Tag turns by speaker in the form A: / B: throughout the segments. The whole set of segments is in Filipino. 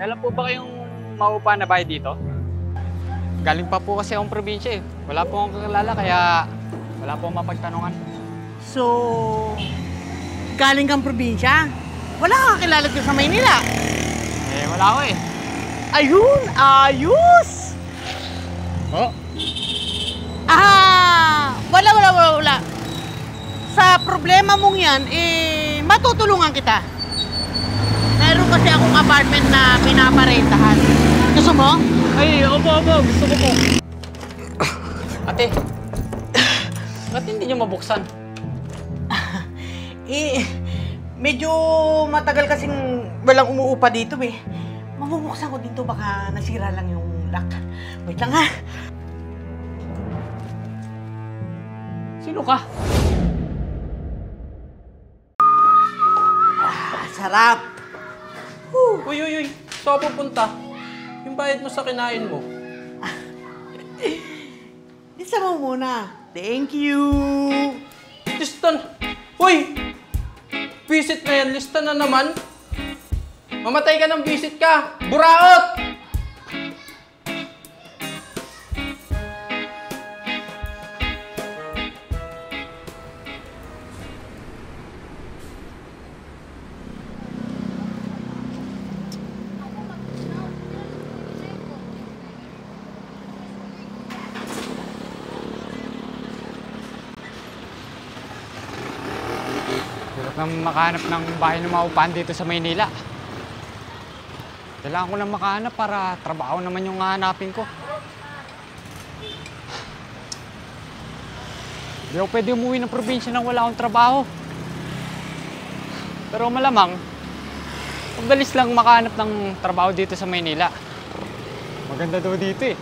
A: Kailan po ba kayong maupa na bahay dito? Galing pa po kasi akong probinsya eh. Wala po akong kakilala kaya wala po akong mapagtanungan.
B: So, galing kang probinsya? Wala kang kakilala dito sa Maynila?
A: Eh, wala ko eh.
B: Ayun! Ayos!
A: Oh?
B: Wala. Sa problema mong yan, matutulungan kita. Meron kasi akong apartment na pinaparentahan. Gusto mo?
A: Ay, opo. Gusto ko po. Ate, ba't hindi niyo mabuksan?
B: Medyo matagal kasing walang umuupa dito eh. Mabubuksan ko dito, baka nasira lang yung lock. Wait lang ha.
A: Sino ka?
B: Sarap!
C: Uy. Saan ka pupunta? Yung bayad mo sa kinain mo.
B: Isa mo muna. Thank you!
C: Listan! Uy! Visit na yan. Listan na naman. Mamatay ka ng visit ka. Buraot!
A: Hirap nang makahanap ng bahay na maupahan dito sa Maynila. Kailangan ko lang makahanap para trabaho naman yung hahanapin ko. Hindi ako pwede umuwi ng probinsya nang wala akong trabaho. Pero malamang, madalis lang makahanap ng trabaho dito sa Maynila. Maganda daw dito eh.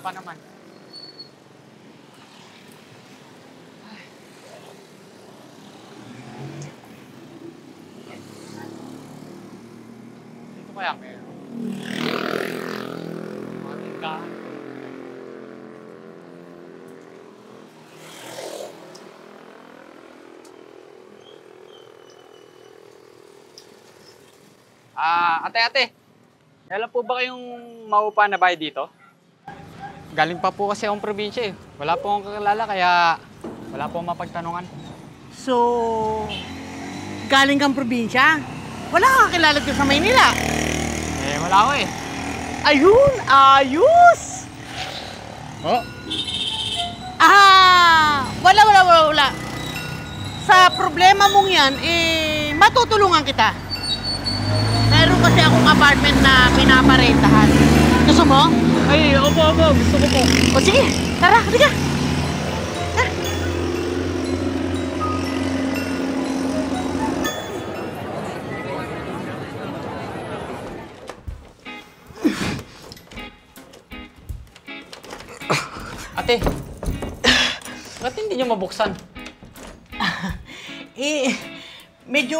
A: Pa naman. Dito kaya meron. Matingga. Ate. Kailan po ba kayong maupa na bahay dito? Galing pa po kasi akong probinsya eh. Wala po akong kakilala kaya wala po akong mapagtanungan.
B: So, galing kang probinsya? Wala kang kakilala dito sa Maynila?
A: Eh, wala ko eh.
B: Ayun! Ayos!
A: Oh?
B: Wala. Sa problema mong yan, matutulungan kita. Meron kasi akong apartment na pinaparentahan. Gusto mo?
A: Ay, opo. Gusto ko po.
B: O sige, tara, halika.
A: Ate, ba't hindi niyo mabuksan?
B: Medyo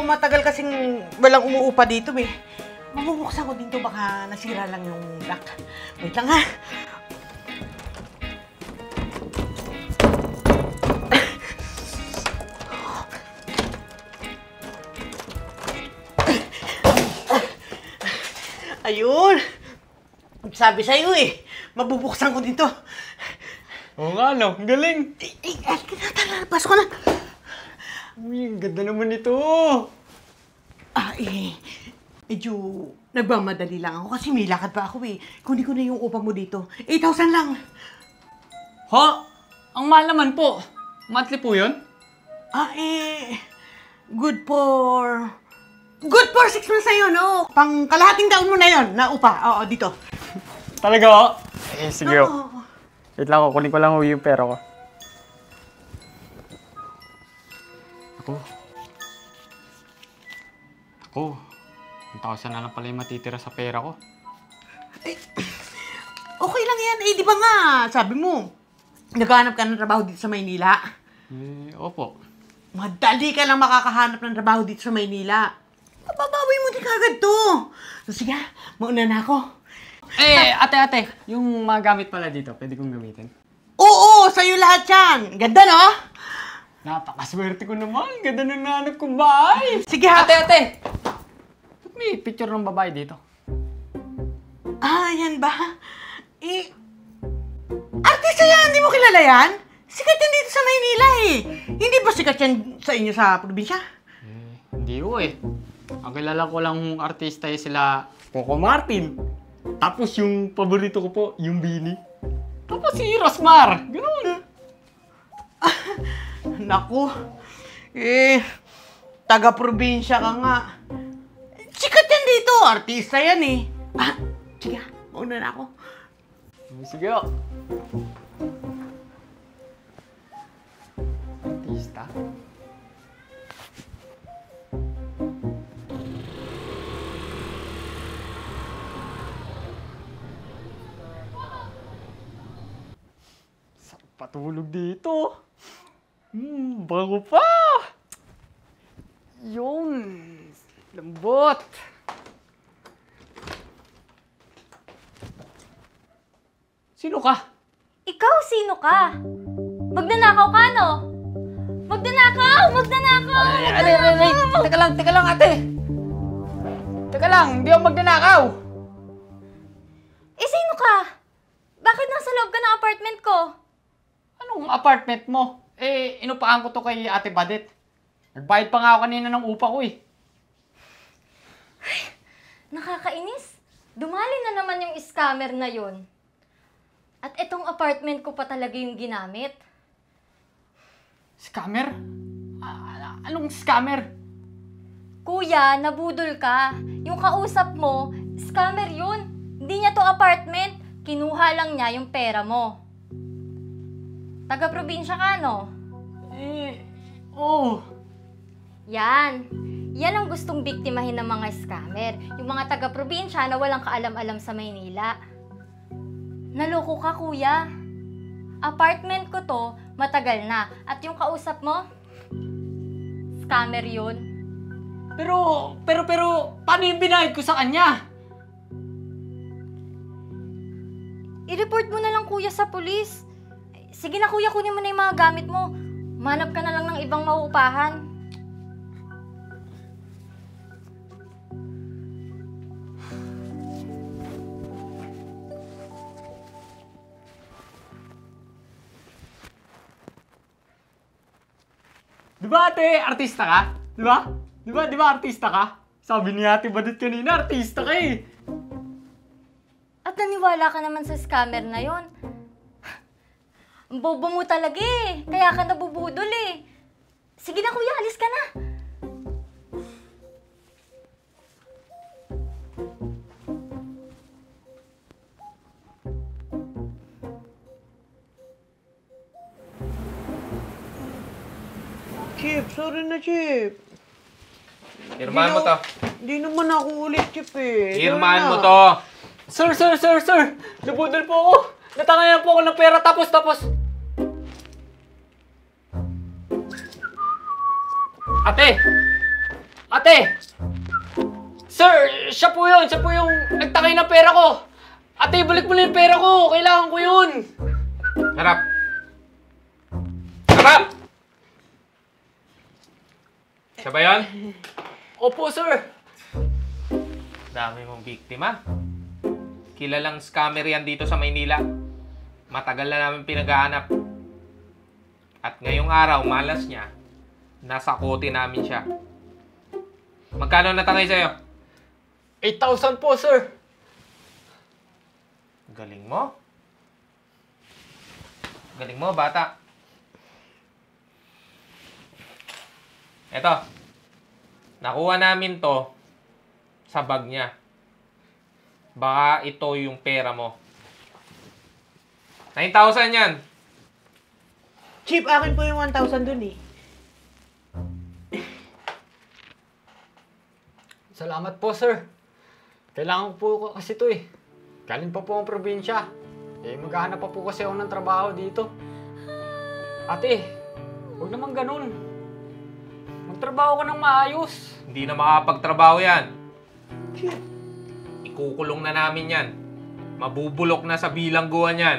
B: matagal kasing walang umuupa dito eh. Mabubuksan ko dito, baka nasira lang yung lock. Wait lang ha. Ayun! Sabi sa'yo eh, mabubuksan ko dito.
A: Oo nga no, ang galing.
B: Tara, pasok ko na.
A: Uy, ang ganda naman ito.
B: Medyo nagmamadali lang ako kasi may lakad pa ako eh. Kunin ko na yung upa mo dito. 8,000 lang.
A: Ha? Ang mahal naman po. Monthly po yun?
B: Good for 6 months na yun, oh. Pang kalahating taon mo na yun, na upa. Oo, dito.
A: Talaga ho? Eh, sige ho.
B: Oo.
A: Wait lang ho, kunin ko lang ho yung pera ko. Ako, 1,000 na lang pala yung matitira sa pera ko.
B: Okay lang yan. Eh, di ba nga, sabi mo, naghahanap ka ng trabaho dito sa Maynila.
A: Opo.
B: Madali ka lang makakahanap ng trabaho dito sa Maynila. Mababawi mo din kagad to. So, sige, mauna na ako.
A: Ate, yung mga gamit pala dito, pwede kong gamitin.
B: Oo, sa'yo lahat yan. Ganda, no?
A: Napakaswerte ko naman. Ganda ng nanap kong bahay.
B: Sige, ha?
A: Ate! Ba't may picture ng babae dito?
B: Ah, yan ba? Eh, artista yan, hindi mo kilala yan? Sikat yan dito sa Maynila eh. Hindi ba sikat yan sa inyo sa probinsya?
A: Hindi ko eh. Ang kilala ko lang artista sila Coco Martin. Tapos yung paborito ko po, yung Bini. Tapos si Rosmar. Ganun.
B: Naku, taga-probinsya ka nga. Sikat yan dito, artista yan eh. Ah, sige, mauna na ako.
A: Sige o. Artista? Sarap patulog dito. Bago pa. Yun. Lambot. Sino ka?
D: Ikaw, sino ka? Magnanakaw ka, no? Magnanakaw! Magnanakaw!
A: Teka lang, ate. Teka lang, hindi ako magnanakaw.
D: Eh, sino ka? Bakit nasa loob ka ng apartment ko?
A: Anong apartment mo? Inupahan ko to kay Ate Badet. Nagbayad pa nga ako kanina ng upa ko eh.
D: Nakakainis. Dumali na naman yung scammer na yun. At itong apartment ko pa talaga yung ginamit.
A: Scammer? Anong scammer?
D: Kuya, nabudol ka. Yung kausap mo, scammer yun. Hindi niya to apartment. Kinuha lang niya yung pera mo. Taga-probinsya ka, no?
A: Oo.
D: Yan. Yan ang gustong biktimahin ng mga scammer. Yung mga taga-probinsya na walang kaalam-alam sa Maynila. Naloko ka, kuya. Apartment ko to, matagal na. At yung kausap mo, scammer yun.
A: Pero, paano yung binayad ko sa kanya?
D: I-report mo na lang, kuya, sa pulis. Sige na, kuya, kunin mo na yung mga gamit mo. Manap ka na lang ng ibang mauupahan.
A: Di ba ate, artista ka? Di ba? Di ba artista ka? Sabi ni Ate Badet kanina, artista ka eh.
D: At naniwala ka naman sa scammer na yon. Ang bobo mo talaga eh. Kaya ka nabubudol eh. Sige na, kuya, alis ka na.
B: Chip, sorry na, Chip.
C: Hirmahan mo to.
B: Hindi naman ako ulit, Chip eh.
C: Hirmahan mo
B: Sorry na.
C: to.
A: Sir! Nabudol po ako. Natangayan po ako ng pera tapos. Ate! Sir, siya po yung nagtangay ng pera ko. Ate, balik mo na yung pera ko. Kailangan ko yun.
C: Harap. Harap! Siya ba yan?
A: Opo, sir.
C: Dami mong biktima. Kilalang scammer yan dito sa Maynila. Matagal na namin pinaghahanap. At ngayong araw, malas niya, nasa kote namin siya. Magkano natangay sa'yo?
A: 8,000 po, sir.
C: Galing mo. Galing mo, bata. Eto. Nakuha namin to sa bag niya. Baka ito yung pera mo. 9,000 yan.
B: Chip, akin po yung 1,000 dun eh.
A: Salamat po, sir. Kailangan ko po kasi ito eh. Galing pa po ang probinsya. Maghahanap pa po kasi ako ng trabaho dito. Ate, huwag naman ganun. Magtrabaho ka ng maayos.
C: Hindi na makapagtrabaho yan. Ikukulong na namin yan. Mabubulok na sa bilangguan yan.